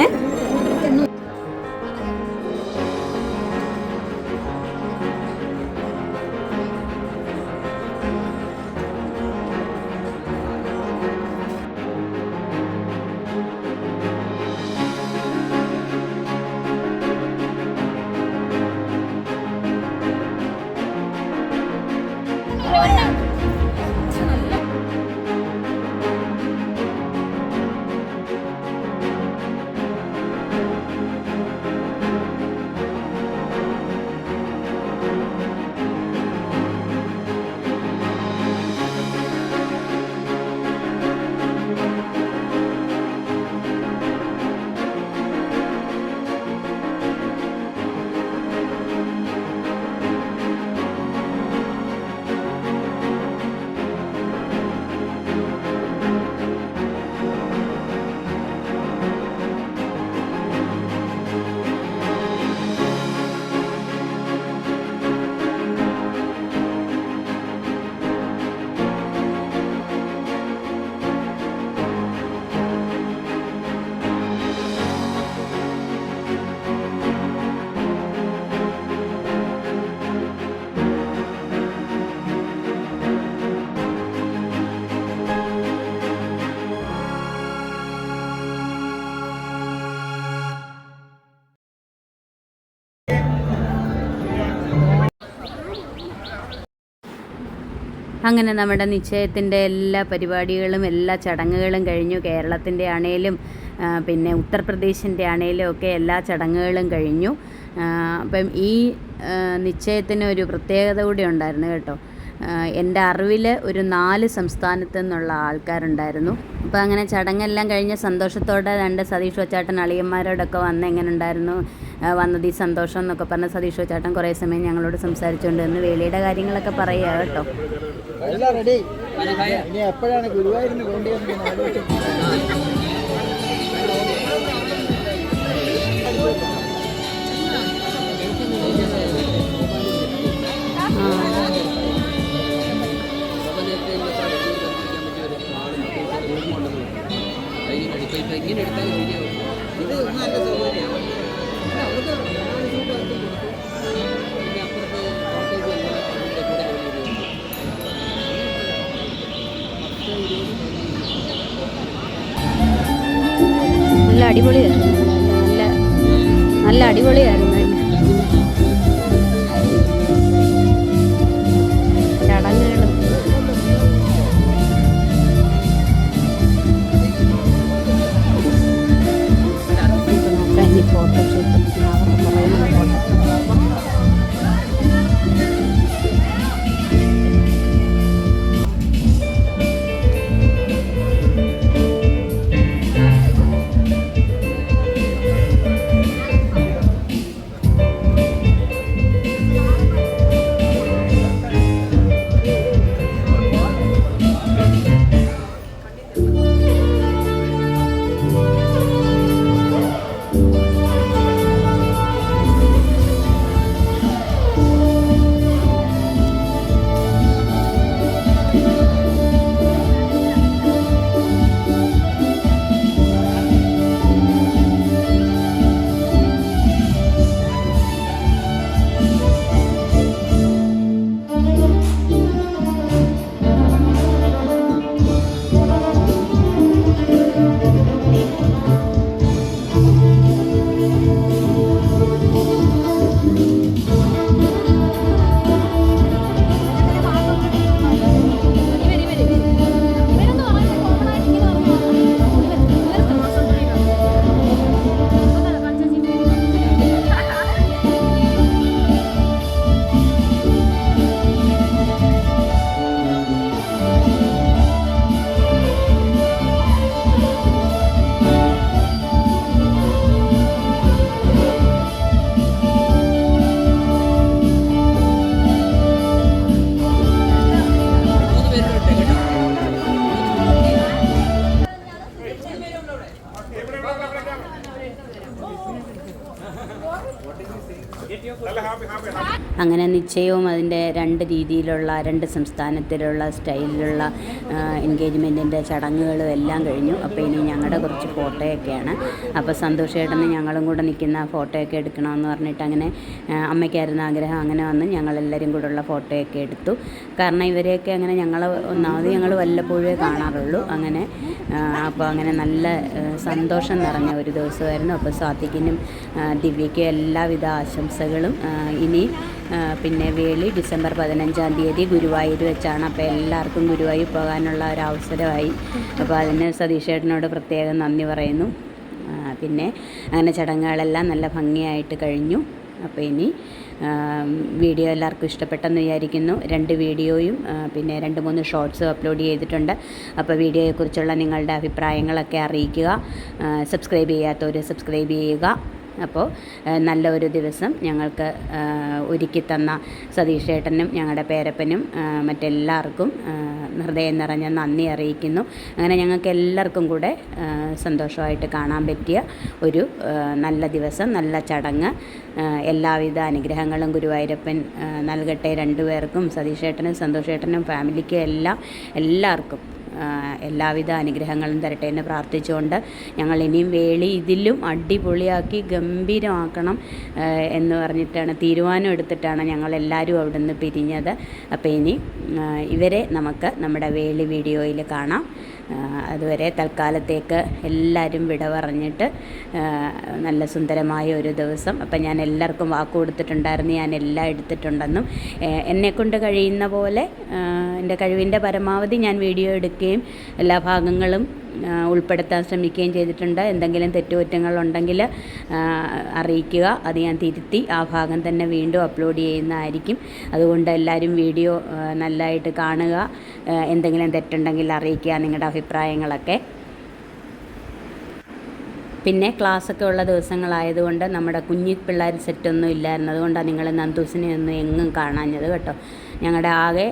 S1: ഏ അങ്ങനെ നമ്മുടെ നിശ്ചയത്തിൻ്റെ എല്ലാ പരിപാടികളും എല്ലാ ചടങ്ങുകളും കഴിഞ്ഞു. കേരളത്തിൻ്റെ ആണേലും പിന്നെ ഉത്തർപ്രദേശിൻ്റെ ആണേലും ഒക്കെ എല്ലാ ചടങ്ങുകളും കഴിഞ്ഞു. അപ്പം ഈ നിശ്ചയത്തിന് ഒരു പ്രത്യേകത കൂടി ഉണ്ടായിരുന്നു കേട്ടോ. എൻ്റെ അറിവിൽ ഒരു 4 സംസ്ഥാനത്തു നിന്നുള്ള ആൾക്കാരുണ്ടായിരുന്നു. അപ്പോൾ അങ്ങനെ ചടങ്ങെല്ലാം കഴിഞ്ഞ് സന്തോഷത്തോടെ സതീഷ് കൊച്ചാട്ടൻ അളിയന്മാരോടൊക്കെ വന്ന് എങ്ങനെ ഉണ്ടായിരുന്നു വന്നത് ഈ സന്തോഷം എന്നൊക്കെ പറഞ്ഞ് സതീഷ് കൊച്ചാട്ടൻ കുറേ സമയം ഞങ്ങളോട് സംസാരിച്ചുകൊണ്ട് നിന്ന് വേലിയുടെ കാര്യങ്ങളൊക്കെ പറയുക കേട്ടോ.
S3: ഇനി എപ്പോഴാണ് ഗുരുവായൂരിന് കൊണ്ടുവരുന്നത് ആലോചിച്ചു. ഇങ്ങനെ എടുത്താലും ശരിയാവും. ഇത് നല്ല സൗകര്യമാണ്. അവർക്ക് പിന്നെ അപ്പുറത്ത് കോട്ടേജ് അതിൻ്റെ കൂടെ
S1: നല്ല അടിപൊളിയായിരുന്നു. നല്ല അടിപൊളിയായിരുന്നു. ചടങ്ങുകളും ഫോട്ടോഷൂട്ട് അവർക്ക് പറയുന്നത് അങ്ങനെ നിശ്ചയവും അതിൻ്റെ 2 രീതിയിലുള്ള 2 സംസ്ഥാനത്തിലുള്ള സ്റ്റൈലിലുള്ള എൻഗേജ്മെൻറ്റിൻ്റെ ചടങ്ങുകളും എല്ലാം കഴിഞ്ഞു. അപ്പോൾ ഇനി ഞങ്ങളുടെ കുറച്ച് ഫോട്ടോയൊക്കെയാണ്. അപ്പോൾ സന്തോഷ് ചേട്ടന് ഞങ്ങളും കൂടെ നിൽക്കുന്ന ഫോട്ടോയൊക്കെ എടുക്കണമെന്ന് പറഞ്ഞിട്ട് അങ്ങനെ അമ്മയ്ക്കായിരുന്നു ആഗ്രഹം. അങ്ങനെ വന്ന് ഞങ്ങളെല്ലാവരും കൂടെ ഉള്ള ഫോട്ടോയൊക്കെ എടുത്തു. കാരണം ഇവരെയൊക്കെ അങ്ങനെ ഒന്നാമത് ഞങ്ങൾ വല്ലപ്പോഴേ കാണാറുള്ളൂ. അങ്ങനെ അപ്പോൾ അങ്ങനെ നല്ല സന്തോഷം നിറഞ്ഞ ഒരു ദിവസമായിരുന്നു. അപ്പോൾ സ്വാതിക്കിനും ദിവ്യയ്ക്കും എല്ലാവിധ ആശംസകളും. ഇനി പിന്നെ വേളി ഡിസംബർ 15-ാം തീയതി ഗുരുവായൂർ വെച്ചാണ്. അപ്പോൾ എല്ലാവർക്കും ഗുരുവായൂർ പോകാനുള്ള ഒരു അവസരമായി. അപ്പോൾ അതിന് സതീഷ് ചേട്ടനോട് പ്രത്യേകം നന്ദി പറയുന്നു. പിന്നെ അങ്ങനെ ചടങ്ങുകളെല്ലാം നല്ല ഭംഗിയായിട്ട് കഴിഞ്ഞു. അപ്പോൾ ഇനി വീഡിയോ എല്ലാവർക്കും ഇഷ്ടപ്പെട്ടെന്ന് വിചാരിക്കുന്നു. 2 വീഡിയോയും പിന്നെ 2-3 ഷോർട്സും അപ്ലോഡ് ചെയ്തിട്ടുണ്ട്. അപ്പോൾ വീഡിയോയെക്കുറിച്ചുള്ള നിങ്ങളുടെ അഭിപ്രായങ്ങളൊക്കെ അറിയിക്കുക. സബ്സ്ക്രൈബ് ചെയ്യാത്തവർ സബ്സ്ക്രൈബ് ചെയ്യുക. അപ്പോൾ നല്ല ഒരു ദിവസം ഞങ്ങൾക്ക് ഒരുക്കി തന്ന സതീഷ് ചേട്ടനും ഞങ്ങളുടെ പേരപ്പനും മറ്റെല്ലാവർക്കും ഹൃദയം നിറഞ്ഞ നന്ദി അറിയിക്കുന്നു. അങ്ങനെ ഞങ്ങൾക്ക് എല്ലാവർക്കും കൂടെ സന്തോഷമായിട്ട് കാണാൻ പറ്റിയ ഒരു നല്ല ദിവസം, നല്ല ചടങ്ങ്. എല്ലാവിധ അനുഗ്രഹങ്ങളും ഗുരുവായൂരപ്പൻ നൽകട്ടെ 2 പേർക്കും, സതീഷ് ചേട്ടനും സന്തോഷ് ചേട്ടനും ഫാമിലിക്കും എല്ലാവർക്കും എല്ലാവിധ അനുഗ്രഹങ്ങളും തരട്ടെ എന്ന് പ്രാർത്ഥിച്ചുകൊണ്ട് ഞങ്ങൾ ഇനിയും വേളി ഇതിലും അടിപൊളിയാക്കി ഗംഭീരമാക്കണം എന്ന് പറഞ്ഞിട്ടാണ് തീരുമാനം എടുത്തിട്ടാണ് ഞങ്ങളെല്ലാവരും അവിടെ നിന്ന് പിരിഞ്ഞത്. അപ്പോൾ ഇനി ഇവരെ നമുക്ക് നമ്മുടെ വേളി വീഡിയോയിൽ കാണാം. അതുവരെ തൽക്കാലത്തേക്ക് എല്ലാവരും വിട പറഞ്ഞിട്ട് നല്ല സുന്ദരമായ ഒരു ദിവസം. അപ്പം ഞാൻ എല്ലാവർക്കും വാക്ക് കൊടുത്തിട്ടുണ്ടായിരുന്നു, ഞാൻ എല്ലാം എടുത്തിട്ടുണ്ടെന്നും എന്നെക്കൊണ്ട് കഴിയുന്ന പോലെ എൻ്റെ കഴിവിൻ്റെ പരമാവധി ഞാൻ വീഡിയോ എടുക്കുകയും എല്ലാ ഭാഗങ്ങളും ഉൾപ്പെടുത്താൻ ശ്രമിക്കുകയും ചെയ്തിട്ടുണ്ട്. എന്തെങ്കിലും തെറ്റുകുറ്റങ്ങളുണ്ടെങ്കിൽ അറിയിക്കുക, അത് ഞാൻ തിരുത്തി ആ ഭാഗം തന്നെ വീണ്ടും അപ്ലോഡ് ചെയ്യുന്നതായിരിക്കും. അതുകൊണ്ട് എല്ലാവരും വീഡിയോ നല്ലതായിട്ട് കാണുക. എന്തെങ്കിലും തെറ്റുണ്ടെങ്കിൽ അറിയിക്കുക നിങ്ങളുടെ അഭിപ്രായങ്ങളൊക്കെ. പിന്നെ ക്ലാസ്സൊക്കെ ഉള്ള ദിവസങ്ങളായതുകൊണ്ട് നമ്മുടെ കുഞ്ഞി പിള്ളേർ സെറ്റൊന്നും ഇല്ലായിരുന്നു. അതുകൊണ്ടാണ് നിങ്ങൾ നന്ദൂസിനെ ഒന്നും എങ്ങും കാണാഞ്ഞത് കേട്ടോ. ഞങ്ങളുടെ ആകെ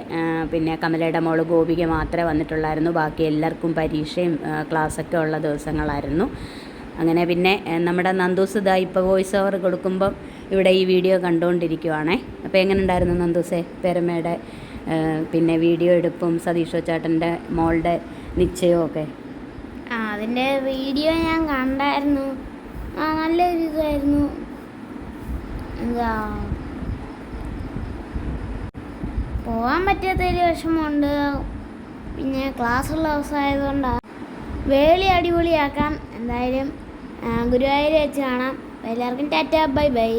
S1: പിന്നെ കമലയുടെ മോള് ഗോപിക മാത്രമേ വന്നിട്ടുള്ളായിരുന്നു. ബാക്കി എല്ലാവർക്കും പരീക്ഷയും ക്ലാസ്സൊക്കെ ഉള്ള ദിവസങ്ങളായിരുന്നു. അങ്ങനെ പിന്നെ നമ്മുടെ നന്ദൂസ് ഇതാ ഇപ്പോൾ വോയിസ് ഓവർ കൊടുക്കുമ്പം ഇവിടെ ഈ വീഡിയോ കണ്ടുകൊണ്ടിരിക്കുവാണേ. അപ്പോൾ എങ്ങനെ ഉണ്ടായിരുന്നു നന്ദൂസേ പേരമ്മയുടെ പിന്നെ വീഡിയോ എടുപ്പും സതീഷ് ചേട്ടൻ്റെ മോളുടെ നിശ്ചയമൊക്കെ?
S6: അതിൻ്റെ വീഡിയോ ഞാൻ കണ്ടായിരുന്നു. നല്ലൊരു ഇതായിരുന്നു. എന്താ പോകാൻ പറ്റാത്തൊരു വിഷമമുണ്ട്. പിന്നെ ക്ലാസ്സുള്ള ദിവസമായതുകൊണ്ടാണ്. വേളി അടിപൊളിയാക്കാം. എന്തായാലും ഗുരുവായൂർ വെച്ച് കാണാം. എല്ലാവർക്കും ടാറ്റാ, ബൈ ബൈ.